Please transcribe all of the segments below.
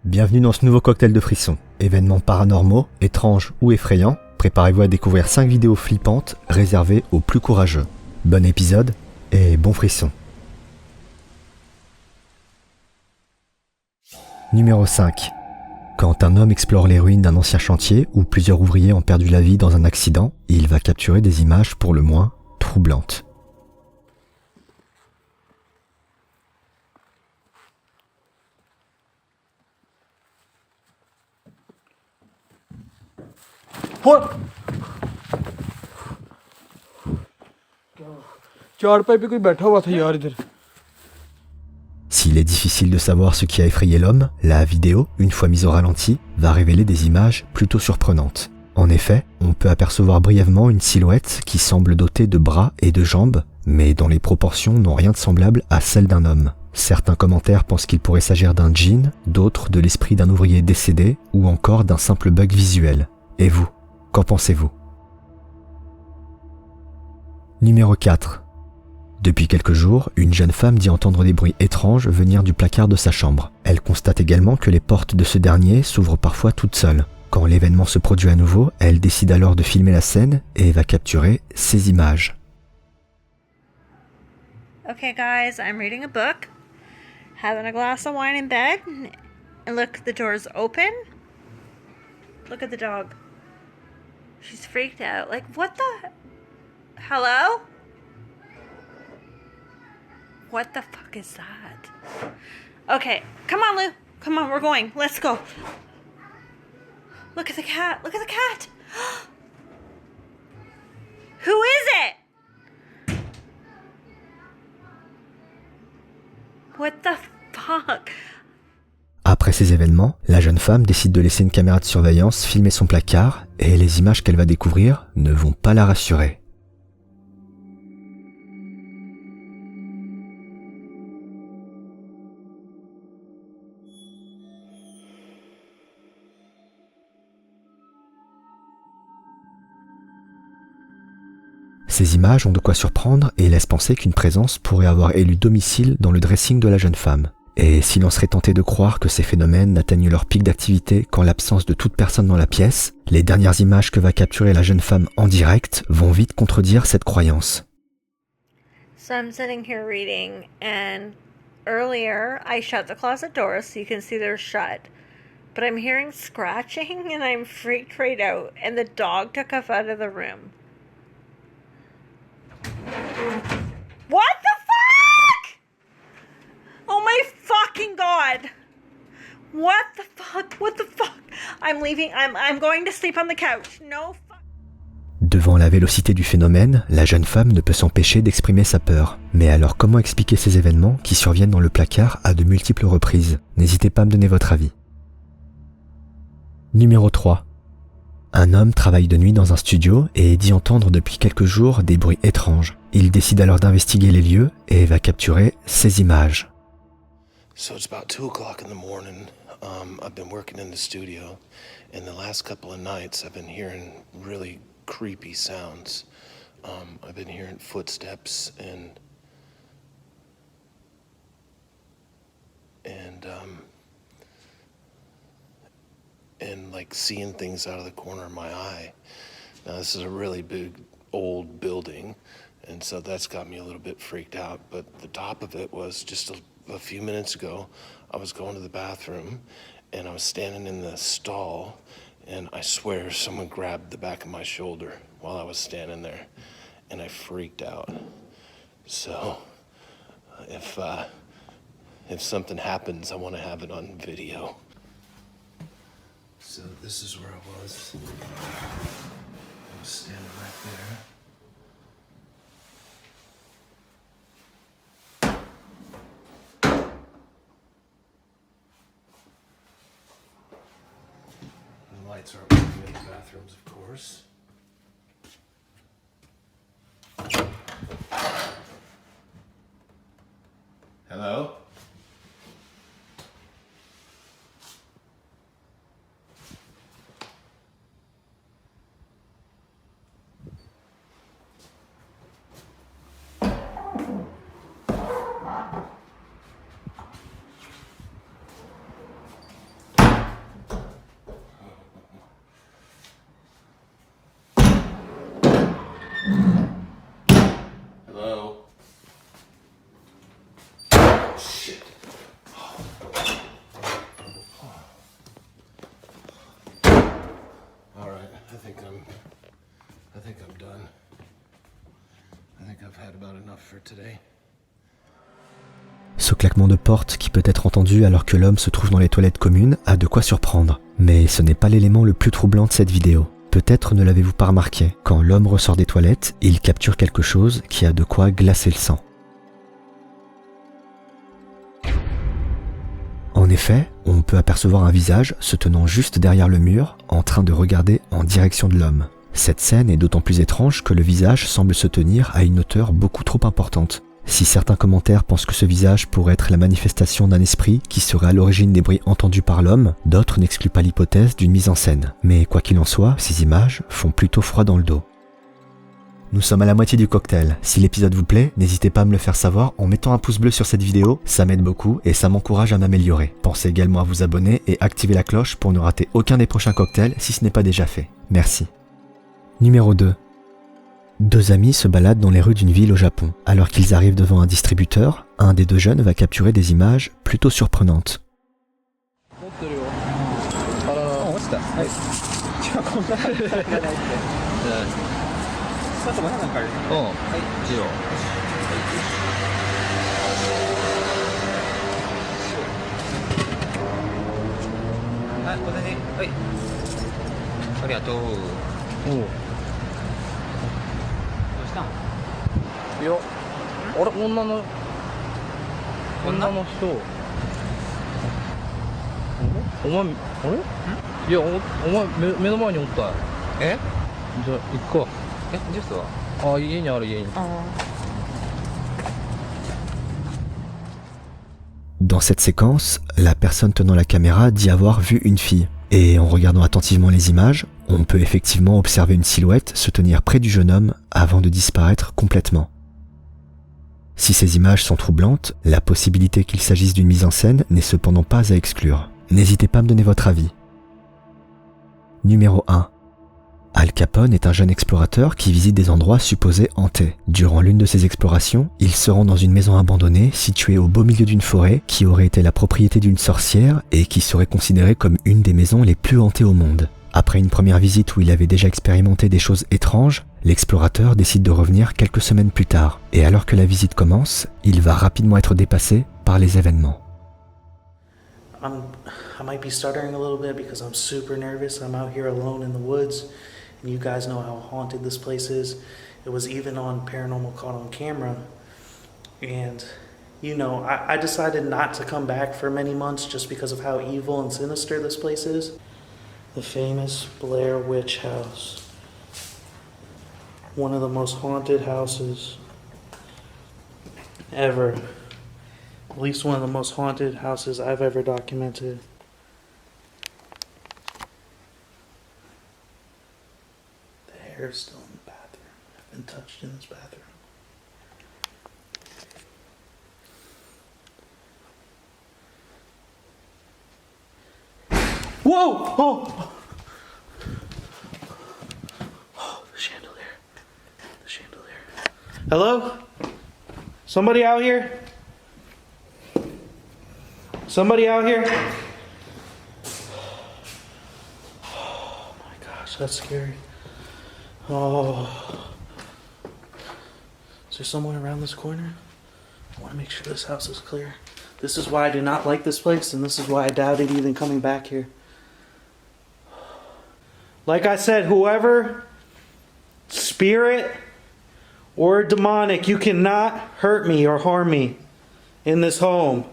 Bienvenue dans ce nouveau cocktail de frissons. Événements paranormaux, étranges ou effrayants, préparez-vous à découvrir 5 vidéos flippantes réservées aux plus courageux. Bon épisode et bon frisson. Numéro 5. Quand un homme explore les ruines d'un ancien chantier où plusieurs ouvriers ont perdu la vie dans un accident, il va capturer des images pour le moins troublantes. चारपाई पे कोई बैठा हुआ था यार इधर. S'il est difficile de savoir ce qui a effrayé l'homme, la vidéo, une fois mise au ralenti, va révéler des images plutôt surprenantes. En effet, on peut apercevoir brièvement une silhouette qui semble dotée de bras et de jambes, mais dont les proportions n'ont rien de semblable à celles d'un homme. Certains commentaires pensent qu'il pourrait s'agir d'un djinn, d'autres de l'esprit d'un ouvrier décédé ou encore d'un simple bug visuel. Et vous, qu'en pensez-vous ? Numéro 4. Depuis quelques jours, une jeune femme dit entendre des bruits étranges venir du placard de sa chambre. Elle constate également que les portes de ce dernier s'ouvrent parfois toutes seules. Quand l'événement se produit à nouveau, elle décide alors de filmer la scène et va capturer ces images. Okay guys, I'm reading a book, having a glass of wine in bed, and look, the door's open. Look at the dog. She's freaked out. Like, what the... Hello? What the fuck is that? Okay, come on, Lou. Come on, we're going. Let's go. Look at the cat. Look at the cat. Who is it? What the fuck? Après ces événements, la jeune femme décide de laisser une caméra de surveillance filmer son placard et les images qu'elle va découvrir ne vont pas la rassurer. Ces images ont de quoi surprendre et laissent penser qu'une présence pourrait avoir élu domicile dans le dressing de la jeune femme. Et si l'on serait tenté de croire que ces phénomènes n'atteignent leur pic d'activité qu'en l'absence de toute personne dans la pièce, les dernières images que va capturer la jeune femme en direct vont vite contredire cette croyance. So I'm sitting here reading, and earlier I shut the closet door so you can see they're shut. But I'm hearing scratching and I'm freaked right out, and the dog took off out of the room. What the fuck? Oh my fucking god. What the fuck? What the fuck? I'm leaving. I'm going to sleep on the couch. No fuck. Devant la vélocité du phénomène, la jeune femme ne peut s'empêcher d'exprimer sa peur. Mais alors comment expliquer ces événements qui surviennent dans le placard à de multiples reprises ? N'hésitez pas à me donner votre avis. Numéro 3. Un homme travaille de nuit dans un studio et dit entendre depuis quelques jours des bruits étranges. Il décide alors d'investiguer les lieux et va capturer ces images. So it's about 2 o'clock in the morning. I've been working in the studio, and the last couple of nights I've been hearing really creepy sounds. I've been hearing footsteps and like seeing things out of the corner of my eye. Now this is a really big old building, and so that's got me a little bit freaked out. But the top of it was just a few minutes ago, I was going to the bathroom and I was standing in the stall, and I swear someone grabbed the back of my shoulder while I was standing there, and I freaked out. So if something happens, I want to have it on video. So this is where I was. I was standing right there. The lights are working in the bathrooms, of course. Hello? I've had about enough for today. Ce claquement de porte qui peut être entendu alors que l'homme se trouve dans les toilettes communes a de quoi surprendre. Mais ce n'est pas l'élément le plus troublant de cette vidéo. Peut-être ne l'avez-vous pas remarqué, quand l'homme ressort des toilettes, il capture quelque chose qui a de quoi glacer le sang. En effet, on peut apercevoir un visage se tenant juste derrière le mur, en train de regarder en direction de l'homme. Cette scène est d'autant plus étrange que le visage semble se tenir à une hauteur beaucoup trop importante. Si certains commentaires pensent que ce visage pourrait être la manifestation d'un esprit qui serait à l'origine des bruits entendus par l'homme, d'autres n'excluent pas l'hypothèse d'une mise en scène. Mais quoi qu'il en soit, ces images font plutôt froid dans le dos. Nous sommes à la moitié du cocktail. Si l'épisode vous plaît, n'hésitez pas à me le faire savoir en mettant un pouce bleu sur cette vidéo, ça m'aide beaucoup et ça m'encourage à m'améliorer. Pensez également à vous abonner et activer la cloche pour ne rater aucun des prochains cocktails si ce n'est pas déjà fait. Merci. Numéro 2. Deux amis se baladent dans les rues d'une ville au Japon. Alors qu'ils arrivent devant un distributeur, un des deux jeunes va capturer des images plutôt surprenantes. Dans cette séquence, la personne tenant la caméra dit avoir vu une fille. Et en regardant attentivement les images, on peut effectivement observer une silhouette se tenir près du jeune homme avant de disparaître complètement. Si ces images sont troublantes, la possibilité qu'il s'agisse d'une mise en scène n'est cependant pas à exclure. N'hésitez pas à me donner votre avis. Numéro 1. Al Capone est un jeune explorateur qui visite des endroits supposés hantés. Durant l'une de ses explorations, il se rend dans une maison abandonnée située au beau milieu d'une forêt qui aurait été la propriété d'une sorcière et qui serait considérée comme une des maisons les plus hantées au monde. Après une première visite où il avait déjà expérimenté des choses étranges, l'explorateur décide de revenir quelques semaines plus tard. Et alors que la visite commence, il va rapidement être dépassé par les événements. I might be stuttering a little bit because I'm super nervous. I'm out here alone in the woods, and you guys know how haunted this place is. It was even on Paranormal Caught on Camera. And, you know, I decided not to come back for many months just because of how evil and sinister this place is. The famous Blair Witch House. One of the most haunted houses ever. At least one of the most haunted houses I've ever documented. The hair is still in the bathroom. I've been touched in this bathroom. Whoa! Oh! Oh, the chandelier. The chandelier. Hello? Somebody out here? Somebody out here? Oh my gosh, that's scary. Oh. Is there someone around this corner? I want to make sure this house is clear. This is why I do not like this place, and this is why I doubted even coming back here. Like I said, whoever, spirit or demonic, you cannot hurt me or harm me in this home.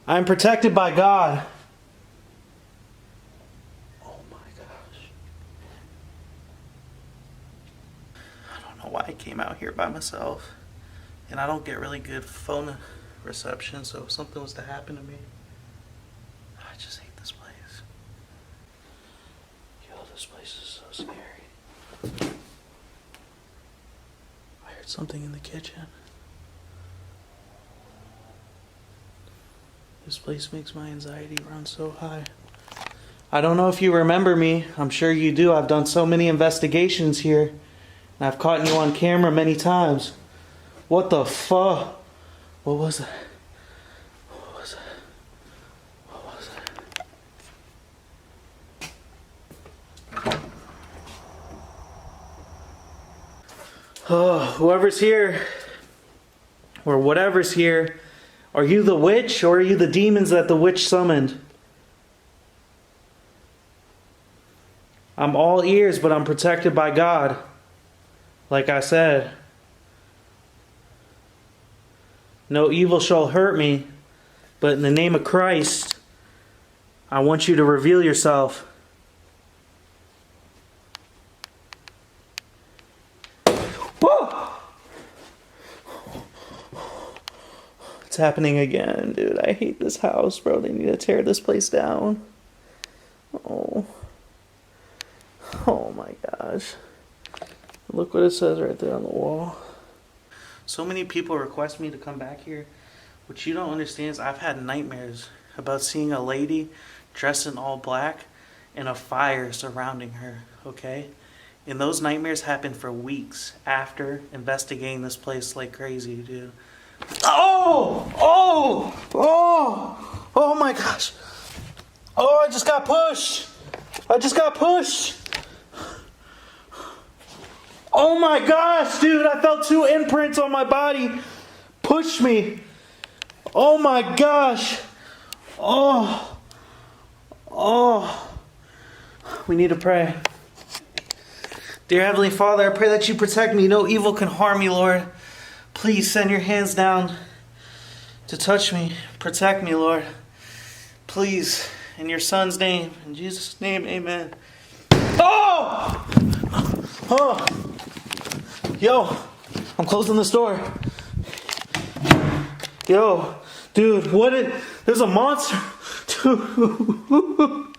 I'm protected by God. Oh my gosh. I don't know why I came out here by myself. And I don't get really good phone reception, so if something was to happen to me, I just hate this place. Yo, this place is so scary. I heard something in the kitchen. This place makes my anxiety run so high. I don't know if you remember me. I'm sure you do. I've done so many investigations here. And I've caught you on camera many times. What the fuck? What was it? What was it? What was it? Oh, whoever's here, or whatever's here, are you the witch or are you the demons that the witch summoned? I'm all ears, but I'm protected by God. Like I said, no evil shall hurt me, but in the name of Christ, I want you to reveal yourself. Whoa! It's happening again, dude. I hate this house, bro. They need to tear this place down. Oh. Oh my gosh. Look what it says right there on the wall. So many people request me to come back here. What you don't understand is I've had nightmares about seeing a lady dressed in all black and a fire surrounding her, okay? And those nightmares happened for weeks after investigating this place like crazy, dude. Oh! Oh! Oh! Oh my gosh. Oh, I just got pushed. I just got pushed. Oh my gosh, dude, I felt 2 imprints on my body. Push me. Oh my gosh. Oh. Oh. We need to pray. Dear Heavenly Father, I pray that you protect me. No evil can harm me, Lord. Please send your hands down to touch me. Protect me, Lord. Please, in your Son's name, in Jesus' name, amen. Oh! Oh! Yo, I'm closing this door. Yo, dude, there's a monster. Dude,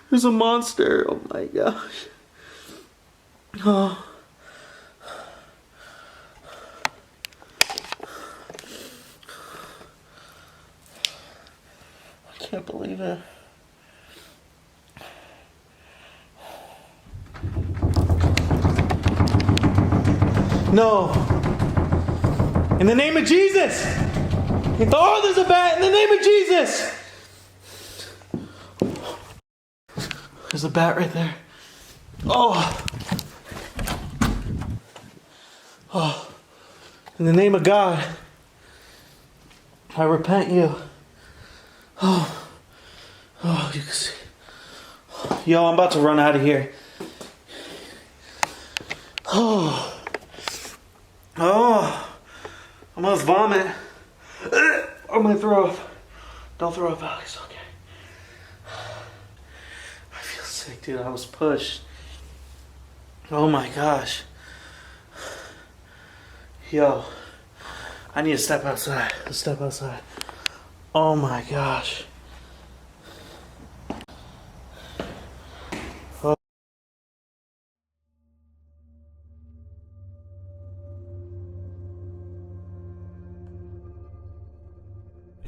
there's a monster. Oh my gosh. Oh. I can't believe it. No. In the name of Jesus. Oh, there's a bat. In the name of Jesus. There's a bat right there. Oh. Oh. In the name of God, I repent you. Oh. Oh, you can see. Yo, I'm about to run out of here. Oh. Oh, I'm gonna vomit. I'm gonna throw up. Don't throw up, Alex. Okay. I feel sick, dude. I was pushed. Oh my gosh. Yo, I need to step outside. Let's step outside. Oh my gosh.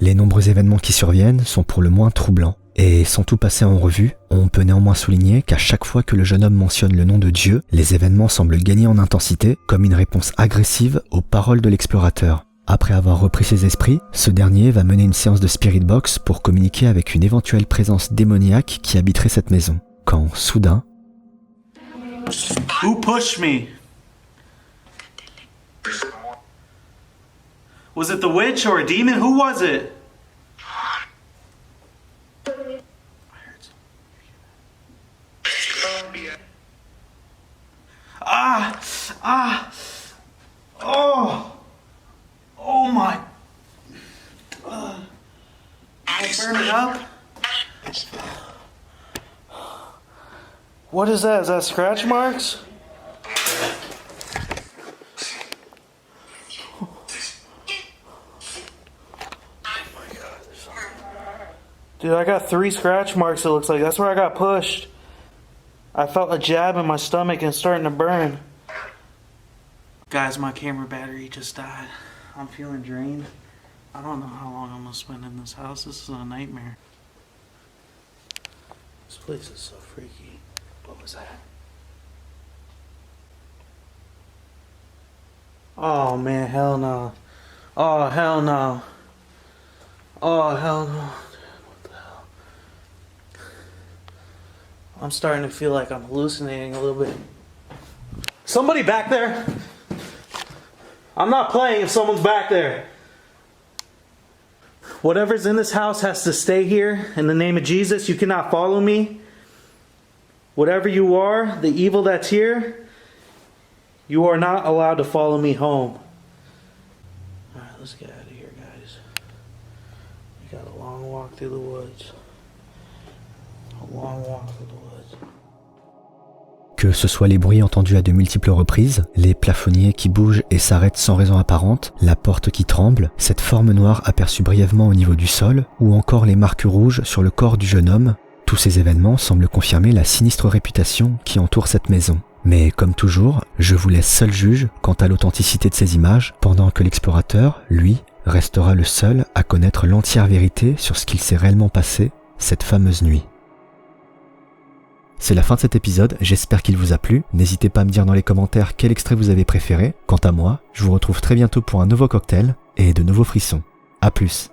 Les nombreux événements qui surviennent sont pour le moins troublants. Et sans tout passer en revue, on peut néanmoins souligner qu'à chaque fois que le jeune homme mentionne le nom de Dieu, les événements semblent gagner en intensité, comme une réponse agressive aux paroles de l'explorateur. Après avoir repris ses esprits, ce dernier va mener une séance de spirit box pour communiquer avec une éventuelle présence démoniaque qui habiterait cette maison. Quand, soudain... Who pushed me? Was it the witch or a demon? Who was it? Oh! Oh my! Am I burning up? What is that? Is that scratch marks? Dude, I got 3 scratch marks, it looks like. That's where I got pushed. I felt a jab in my stomach and it's starting to burn. Guys, my camera battery just died. I'm feeling drained. I don't know how long I'm gonna spend in this house. This is a nightmare. This place is so freaky. What was that? Oh man, hell no. Oh, hell no. Oh, hell no. I'm starting to feel like I'm hallucinating a little bit. Somebody back there! I'm not playing if someone's back there. Whatever's in this house has to stay here. In the name of Jesus, you cannot follow me. Whatever you are, the evil that's here, you are not allowed to follow me home. Alright, let's get out of here, guys. We got a long walk through the woods. A long walk through the woods. Que ce soit les bruits entendus à de multiples reprises, les plafonniers qui bougent et s'arrêtent sans raison apparente, la porte qui tremble, cette forme noire aperçue brièvement au niveau du sol, ou encore les marques rouges sur le corps du jeune homme, tous ces événements semblent confirmer la sinistre réputation qui entoure cette maison. Mais comme toujours, je vous laisse seul juge quant à l'authenticité de ces images, pendant que l'explorateur, lui, restera le seul à connaître l'entière vérité sur ce qu'il s'est réellement passé cette fameuse nuit. C'est la fin de cet épisode, j'espère qu'il vous a plu. N'hésitez pas à me dire dans les commentaires quel extrait vous avez préféré. Quant à moi, je vous retrouve très bientôt pour un nouveau cocktail et de nouveaux frissons. A plus.